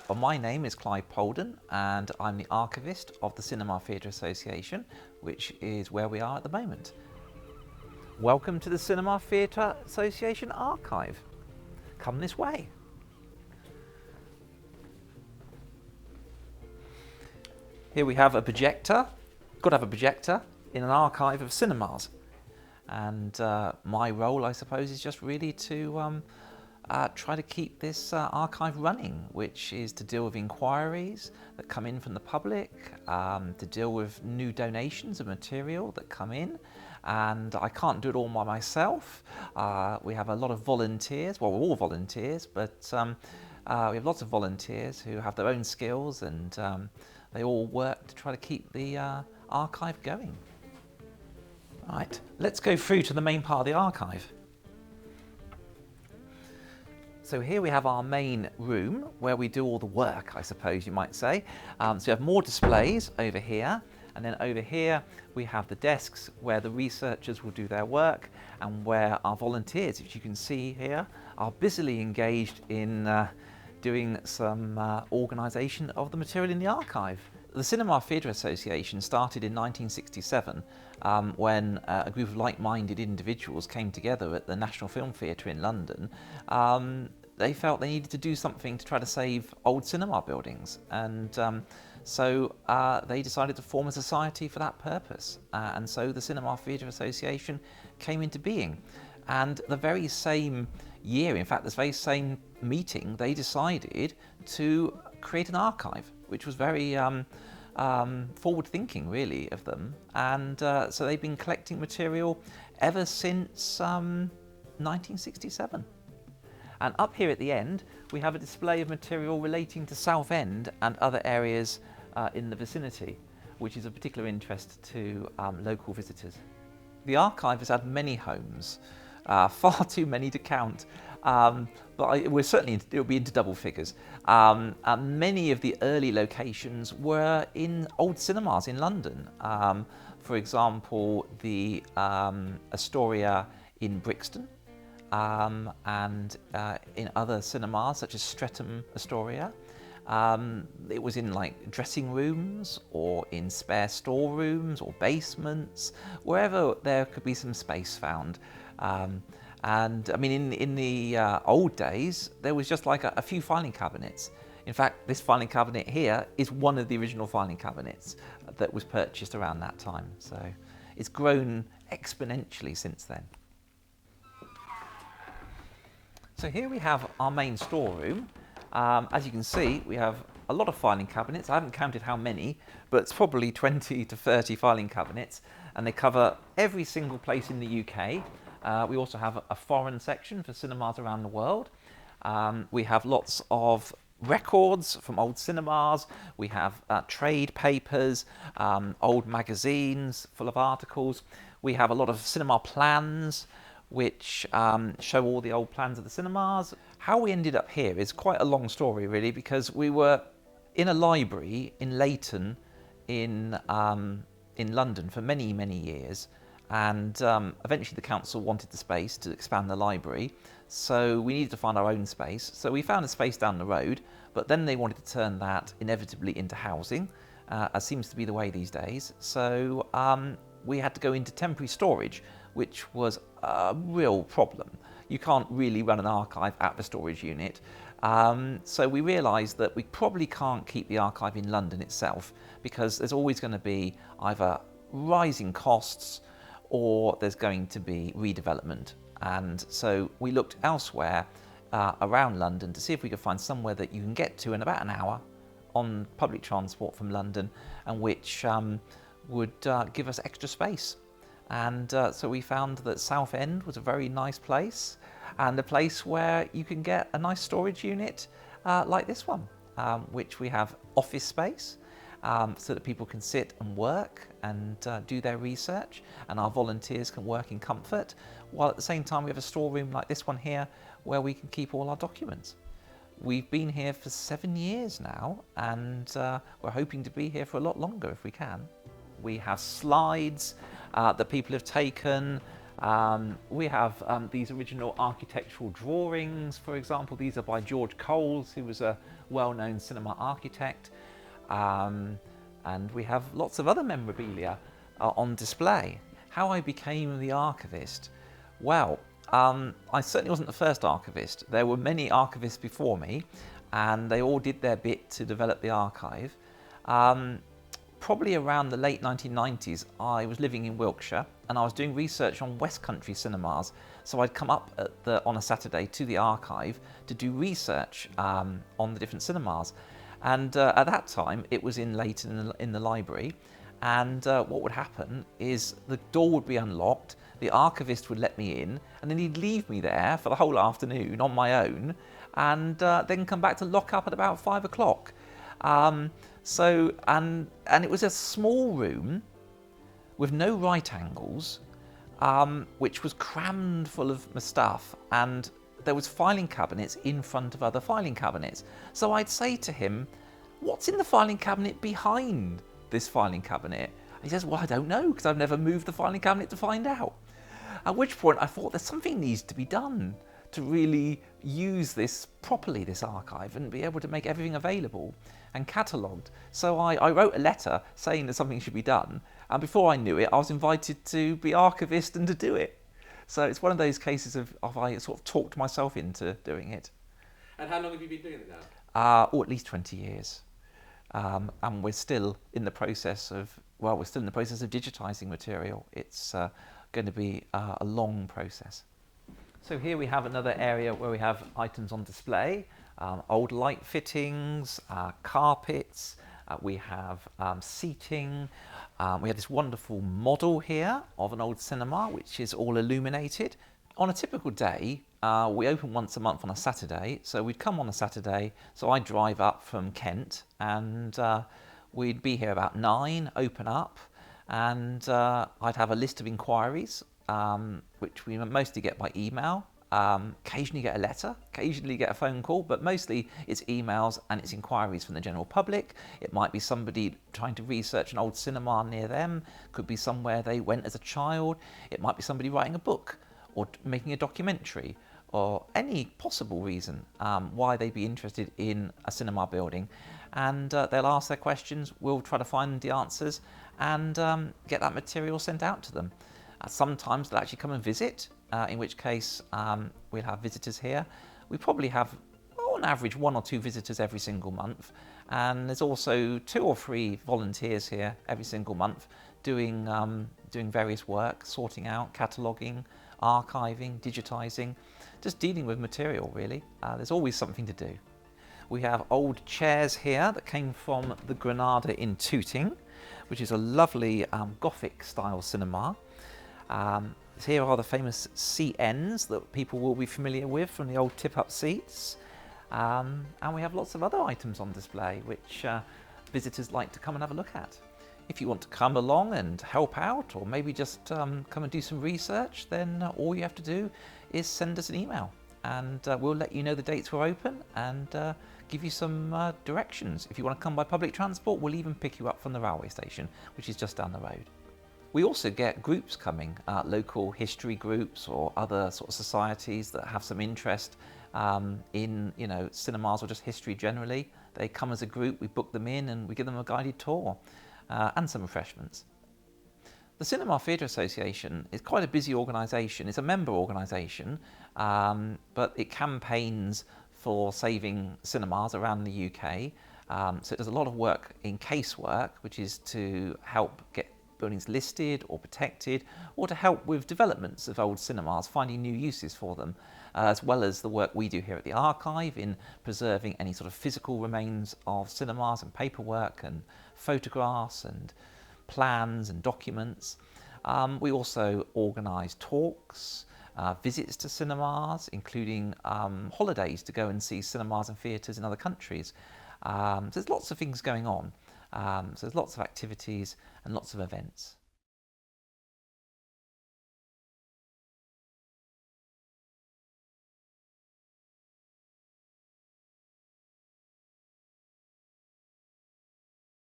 Well, my name is Clive Polden and I'm the Archivist of the Cinema Theatre Association, which is where we are at the moment. Welcome to the Cinema Theatre Association Archive. Come this way. Here we have a projector. Got to have a projector in an archive of cinemas. And my role, I suppose, is just really to try to keep this archive running, which is to deal with inquiries that come in from the public, to deal with new donations of material that come in. And I can't do it all by myself. We have a lot of volunteers. Well, we're all volunteers, but we have lots of volunteers who have their own skills, and they all work to try to keep the archive going. Right, let's go through to the main part of the archive. So here we have our main room where we do all the work, I suppose you might say. So we have more displays over here, and then over here we have the desks where the researchers will do their work and where our volunteers, which you can see here, are busily engaged in doing some organisation of the material in the archive. The Cinema Theatre Association started in 1967 when a group of like-minded individuals came together at the National Film Theatre in London. They felt they needed to do something to try to save old cinema buildings, and so they decided to form a society for that purpose, and so the Cinema Theatre Association came into being. And the very same year, in fact, this very same meeting, they decided to create an archive, which was very forward-thinking, really, of them. And so they've been collecting material ever since 1967. And up here at the end, we have a display of material relating to Southend and other areas in the vicinity, which is of particular interest to local visitors. The archive has had many homes, far too many to count. But it'll be into double figures. Many of the early locations were in old cinemas in London. For example, the Astoria in Brixton, and in other cinemas such as Streatham Astoria. It was in like dressing rooms or in spare storerooms or basements, wherever there could be some space found. And I mean, in the old days, there was just like a few filing cabinets. In fact, this filing cabinet here is one of the original filing cabinets that was purchased around that time. So it's grown exponentially since then. So here we have our main storeroom. As you can see, we have a lot of filing cabinets. I haven't counted how many, but it's probably 20 to 30 filing cabinets, and they cover every single place in the UK. We also have a foreign section for cinemas around the world. We have lots of records from old cinemas. We have trade papers, old magazines full of articles. We have a lot of cinema plans, which show all the old plans of the cinemas. How we ended up here is quite a long story, really, because we were in a library in Leighton in London for many, many years. And eventually the council wanted the space to expand the library, so we needed to find our own space. So we found a space down the road, but then they wanted to turn that inevitably into housing, as seems to be the way these days. So we had to go into temporary storage, which was a real problem. You can't really run an archive out of a storage unit. So we realised that we probably can't keep the archive in London itself, because there's always going to be either rising costs or there's going to be redevelopment. And so we looked elsewhere around London to see if we could find somewhere that you can get to in about an hour on public transport from London, and which would give us extra space. And so we found that Southend was a very nice place, and a place where you can get a nice storage unit like this one, which we have office space, so that people can sit and work and do their research, and our volunteers can work in comfort, while at the same time we have a storeroom like this one here where we can keep all our documents. We've been here for 7 years now, and we're hoping to be here for a lot longer if we can. We have slides that people have taken, We have these original architectural drawings, for example. These are by George Coles, who was a well-known cinema architect. And we have lots of other memorabilia on display. How I became the archivist? Well, I certainly wasn't the first archivist. There were many archivists before me, and they all did their bit to develop the archive. Probably around the late 1990s, I was living in Wiltshire and I was doing research on West Country cinemas. So I'd come up on a Saturday to the archive to do research on the different cinemas. And at that time, it was in Leighton in the library. And what would happen is the door would be unlocked, the archivist would let me in, and then he'd leave me there for the whole afternoon on my own, and then come back to lock up at about 5 o'clock. And it was a small room with no right angles, which was crammed full of my stuff, and there was filing cabinets in front of other filing cabinets. So I'd say to him, "What's in the filing cabinet behind this filing cabinet?" And he says, "Well, I don't know, because I've never moved the filing cabinet to find out." At which point I thought there's something needs to be done to really use this properly, this archive, and be able to make everything available and catalogued. So I wrote a letter saying that something should be done, and before I knew it, I was invited to be archivist and to do it. So it's one of those cases of I sort of talked myself into doing it. And how long have you been doing it now? Or at least 20 years. And we're still in the process of digitising material. It's going to be a long process. So here we have another area where we have items on display, old light fittings, carpets, we have seating, we have this wonderful model here of an old cinema which is all illuminated. On a typical day, we open once a month on a Saturday, so we'd come on a Saturday, so I'd drive up from Kent and we'd be here about 9, open up, and I'd have a list of inquiries, which we mostly get by email, occasionally get a letter, occasionally get a phone call, but mostly it's emails and it's inquiries from the general public. It might be somebody trying to research an old cinema near them, could be somewhere they went as a child, it might be somebody writing a book or making a documentary, or any possible reason why they'd be interested in a cinema building. And they'll ask their questions, we'll try to find the answers and get that material sent out to them. Sometimes they'll actually come and visit, in which case we'll have visitors here. We probably have, on average, 1 or 2 visitors every single month. And there's also 2 or 3 volunteers here every single month doing various work, sorting out, cataloguing, archiving, digitising, just dealing with material really. There's always something to do. We have old chairs here that came from the Granada in Tooting, which is a lovely Gothic style cinema. Here are the famous CNs that people will be familiar with from the old tip-up seats. And we have lots of other items on display which visitors like to come and have a look at. If you want to come along and help out, or maybe just come and do some research, then all you have to do is send us an email, and we'll let you know the dates we're open and give you some directions. If you want to come by public transport, we'll even pick you up from the railway station, which is just down the road. We also get groups coming, local history groups or other sort of societies that have some interest in cinemas or just history generally. They come as a group, we book them in and we give them a guided tour and some refreshments. The Cinema Theatre Association is quite a busy organisation. It's a member organisation, but it campaigns for saving cinemas around the UK. So it does a lot of work in casework, which is to help get buildings listed or protected, or to help with developments of old cinemas, finding new uses for them, as well as the work we do here at the archive in preserving any sort of physical remains of cinemas and paperwork and photographs and plans and documents. We also organise talks, visits to cinemas, including holidays to go and see cinemas and theatres in other countries. So there's lots of things going on. So there's lots of activities and lots of events.